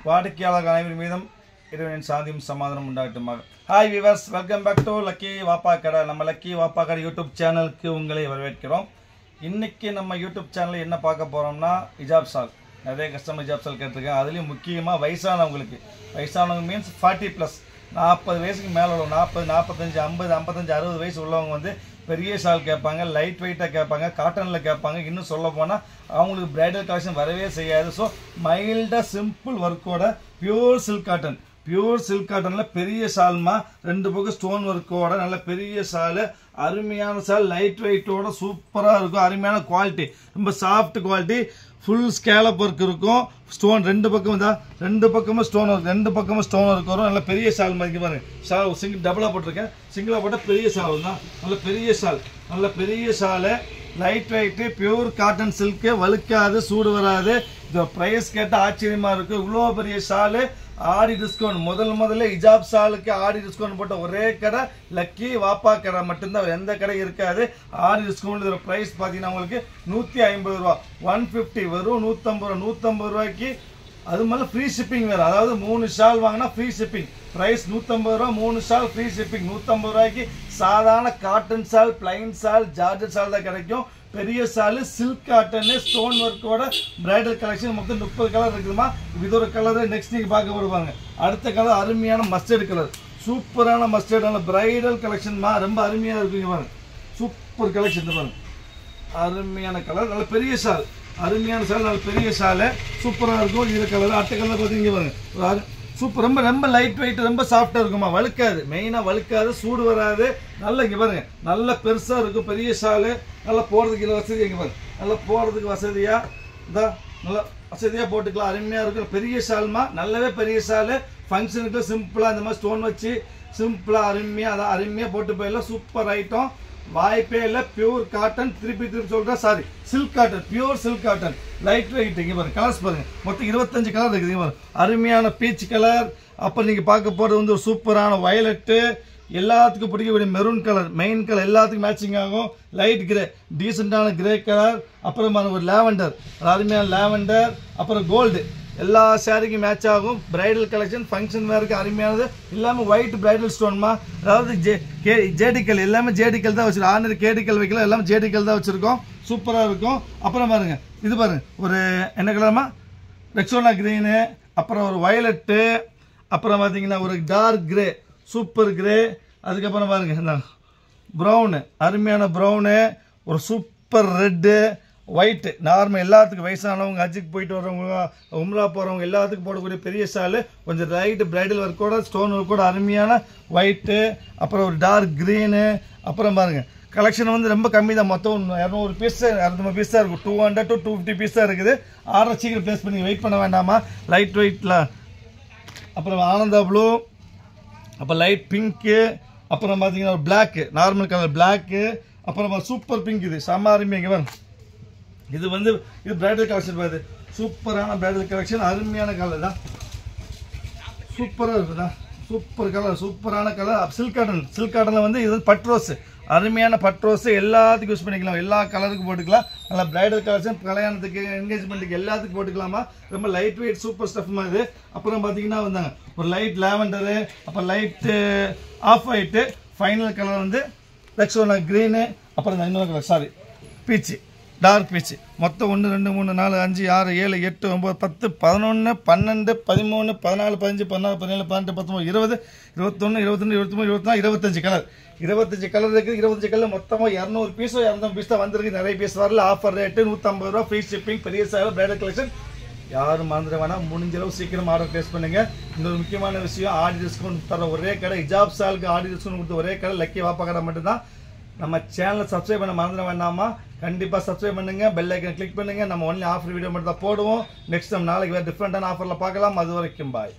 வாடிக்கையாளர் அனைவர் மீதும் இறைவனின் சாந்தியும் சமாதானம் உண்டாகட்டுமாக. Hi viewers, welcome back to lucky வாப்பா கடை. நம்ம லக்கி வாப்பா கடை யூடியூப் சேனலுக்கு உங்களை வரவேற்கிறோம். இன்னைக்கு நம்ம யூடியூப் சேனலில் என்ன பார்க்க போகிறோம்னா ஹிஜாப் சால். நிறைய கஸ்டமர் ஹிஜாப் சால் கேட்டிருக்கேன். அதுலேயும் முக்கியமாக வயசானவங்க மீன்ஸ் 40+, 40 வயசுக்கு மேலே உள்ள 40, 45, 50, 55, 60 வயசு உள்ளவங்க வந்து பெரிய ஷால் கேட்பாங்க, லைட் வெயிட்டாக கேட்பாங்க, காட்டனில் கேட்பாங்க. இன்னும் சொல்ல போனால் அவங்களுக்கு பிரைடல் கலெக்ஷன் வரவே செய்யாது. ஸோ மைல்டாக சிம்பிள் ஒர்க்கோட பியூர் சில்க் காட்டனில் பெரிய ஷால்மா, 2 பக்கம் ஸ்டோன் ஒர்க்கோட நல்ல பெரிய ஷாலு, அருமையான ஷால், லைட் வெயிட்டோட சூப்பராக இருக்கும். அருமையான குவாலிட்டி, ரொம்ப soft quality, full scallop work இருக்கும். ஸ்டோன் 2 பக்கம் தான், 2 பக்கமும் ஸ்டோன் ஒர்க், 2 பக்கமும் ஸ்டோன் ஒர்க் வரும். நல்ல பெரிய ஷால் மாதிரி பாருங்க. ஷால் சிங்கிள் டபுளாக போட்டிருக்கேன், சிங்கிளாக போட்டால் பெரிய ஷால் தான். நல்ல பெரிய shawl, light weight, pure cotton silk, வழுக்காது, சூடு வராது. இந்த ப்ரைஸ் கேட்டால் ஆச்சரியமாக இருக்குது. இவ்வளோ பெரிய ஷாலு, ஆடி டிஸ்கவுண்ட். முதல்ல ஹிஜாப் ஷாலுக்கு ஆடி டிஸ்கவுண்ட் போட்ட ஒரே கடை லக்கி வாப்பா கடை மட்டும்தான், எந்த கடை இருக்காது. ஆடி டிஸ்கவுண்ட் இதோட ப்ரைஸ் பார்த்தீங்கன்னா உங்களுக்கு 150 ரூபா, 150 வெறும் 150 ரூபாய்க்கு. அது மேலே ஃப்ரீ ஷிப்பிங் வேறு, அதாவது 3 ஷால் வாங்கினா ஃப்ரீ ஷிப்பிங். ப்ரைஸ் 150 ரூபா, 3 ஷால் ஃப்ரீ ஷிப்பிங். 150 ரூபாய்க்கு சாதாரண cotton shawl, plain shawl, georgette shawl தான் கிடைக்கும். பெரிய ஷாலு, சில்க் காட்டனு, ஸ்டோன் ஒர்க்கோட பிரைடல் கலெக்ஷன் மொத்தம் 30 கலர் இருக்குதுமா. இது ஒரு கலரு. நெக்ஸ்ட் நீங்கள் பார்க்க போடுவாங்க. அடுத்த கலர் அருமையான மஸ்டர்டு கலர், சூப்பரான மஸ்டர்டு, நல்ல பிரைடல் கலெக்ஷன்மா, ரொம்ப அருமையாக இருக்குங்க பாருங்க. சூப்பர் கலெக்ஷன் பாருங்க, அருமையான கலர், நல்ல பெரிய ஷால், அருமையான ஷால், நல்ல பெரிய ஷாலு, சூப்பராக இருக்கும். இது கலர். அடுத்த கலர் பார்த்தீங்க பாருங்க, சூப்பர், ரொம்ப லைட் வெயிட், ரொம்ப சாஃப்டாக இருக்குமா, வழுக்காது, மெயினாக வழுக்காது, சூடு வராது. நல்ல இங்கே பாருங்க, நல்ல பெருசாக இருக்கும், பெரிய ஷாலு, நல்லா போடுறதுக்கு இல்லை வசதி. இங்கே பாருங்க, நல்லா போடுறதுக்கு வசதியாக இந்த நல்லா வசதியாக போட்டுக்கலாம், அருமையாக இருக்கும். பெரிய ஷால்மா, நல்லாவே பெரிய ஷாலு. ஃபங்க்ஷனுக்கு சிம்பிளாக இந்த மாதிரி ஸ்டோன் வச்சு சிம்பிளாக அருமையாக போட்டு போயிடலாம். சூப்பர் ஐட்டம், வாய்ப்பே இல்லை. பியூர் காட்டன், திருப்பி சொல்கிறேன், sorry, silk cotton, pure silk cotton, light weight. இங்கே பாருங்க, கலர்ஸ் பாருங்க, மொத்தம் 25 கலர் இருக்குது. இங்கே பாருங்க, அருமையான பீச் கலர். அப்புறம் நீங்கள் பார்க்க போகிறது வந்து ஒரு சூப்பரான வயலட்டு, எல்லாத்துக்கும் பிடிக்கக்கூடிய மெரூன் கலர், மெயின் கலர், எல்லாத்துக்கும் மேட்சிங் ஆகும். லைட் கிரே, டீசெண்டான கிரே கலர். அப்புறம் ஒரு லேவண்டர், அருமையான லேவண்டர். அப்புறம் கோல்டு, எல்லா சாரிக்கும் மேட்ச் ஆகும். பிரைடல் கலெக்ஷன், ஃபங்க்ஷன் வேருக்கு அருமையானது. எல்லாமே ஒயிட் பிரைடல் ஸ்டோன்மா, அதாவது ஜேடிக்கல், எல்லாமே ஜேடிக்கல் தான் வச்சிருக்கோம். ஆர்டினரி கேடிக்கல் வைக்கல, எல்லாமே ஜேடிக்கல் தான் வச்சிருக்கோம். சூப்பராக இருக்கும். அப்புறம் பாருங்க, இது பாருங்க, ஒரு என்ன கலர்மா, ரெக்ஸோனா கிரீனு, அப்புறம் ஒரு வயலட்டு, அப்புறம் பார்த்தீங்கன்னா ஒரு டார்க் கிரே, சூப்பர் கிரே. அதுக்கப்புறம் பாருங்க இந்த ப்ரௌனு, அருமையான ப்ரௌனு, ஒரு சூப்பர் ரெட்டு, ஒயிட்டு. நார்மல் எல்லாத்துக்கும், வயசானவங்க, ஹஜ்ஜுக்கு போயிட்டு வரவங்க, உம்ரா போகிறவங்க எல்லாத்துக்கும் போடக்கூடிய பெரிய ஷாலு, கொஞ்சம் லைட்டு பிரைடல் ஒர்க்கோட, ஸ்டோன் ஒர்க்கோட அருமையான ஒயிட்டு. அப்புறம் ஒரு டார்க் க்ரீனு. அப்புறம் பாருங்கள், கலெக்ஷன் வந்து ரொம்ப கம்மி தான். மொத்தம் 200 பீஸ், 200 பீஸ் தான் இருக்கும். 200 to 250 பீஸ் தான் இருக்குது. ஆர்டர் சீக்கிரம் ப்ளேஸ் பண்ணி வெயிட் பண்ண வேண்டாமா. லைட் வெயிட்டில். அப்புறம் ஆனந்தா ப்ளூ, அப்புறம் லைட் பிங்க்கு, அப்புறம் பார்த்தீங்கன்னா ஒரு பிளாக்கு, நார்மல் கலர் பிளாக்கு, அப்புறம் சூப்பர் பிங்க். இது செம்ம அருமையாக பாருங்க. இது பிரைடல் கலெக்ஷன் பாருது, சூப்பரான பிரைடல் கலெக்ஷன், அருமையான கலர் தான், சூப்பராக இருக்குதா, சூப்பர் கலர், சூப்பரான கலர். சில்க் காட்டனில் வந்து இது பட்ரோஸ், அருமையான பட்ரோஸ், எல்லாத்துக்கும் யூஸ் பண்ணிக்கலாம், எல்லா கலருக்கும் போட்டுக்கலாம். நல்லா பிரைடல் கலெக்ஷன், கல்யாணத்துக்கு, என்கேஜ்மெண்ட்டுக்கு எல்லாத்துக்கும் போட்டுக்கலாமா. ரொம்ப லைட் வெயிட், சூப்பர் ஸ்டஃப்மா இது. அப்புறம் பார்த்தீங்கன்னா வந்தாங்க ஒரு லைட் லேவண்டரு, அப்புறம் light off white, final colour வந்து ரெக்ஸோனா க்ரீனு, அப்புறம் இன்னொரு colour, sorry, peach, dark peach. மொத்தம் 1 2 3 4 5 6 7 8 9 10 11 12 13 14 15 16 17 18 19 20 21 22 23 24 25 கலர். 25 கலர் இருக்குது. 25 கலர் மொத்தமாக 200 பீஸோ 200 பீஸ் தான் வந்திருக்கு. நிறைய பீஸ் வரல. ஆஃபர் ரேட்டு 150 ரூபா, ஃப்ரீ ஷிப்பிங். பெரிய சார் பிரைடல் கலெக்ஷன். யாரும் மறந்துட வேணாம், முடிஞ்ச அளவு சீக்கிரம் ஆர்டர் ப்ளேஸ் பண்ணுங்க. இன்னொரு முக்கியமான விஷயம், ஆடி டிஸ்கவுண்ட் தர ஒரே கடை, ஹிஜாப் ஷாலுக்கு ஆடி டிஸ்கவுண்ட் கொடுத்த ஒரே கடை லக்கி வாப்பா கடை மட்டும்தான். நம்ம சேனலை சப்ஸ்கிரைப் பண்ண மறந்துட வேண்டாமா. கண்டிப்பாக சப்ஸ்கிரைப் பண்ணுங்க, பெல் ஐக்கன் கிளிக் பண்ணுங்க. நம்ம ஒன்லி ஆஃபர் வீடியோ மட்டும் தான் போடுவோம். நெக்ஸ்ட் நம்ம நாளைக்கு வேறு டிஃப்ரெண்டான ஆஃபரில் பார்க்கலாம். அது வரைக்கும் பாய்.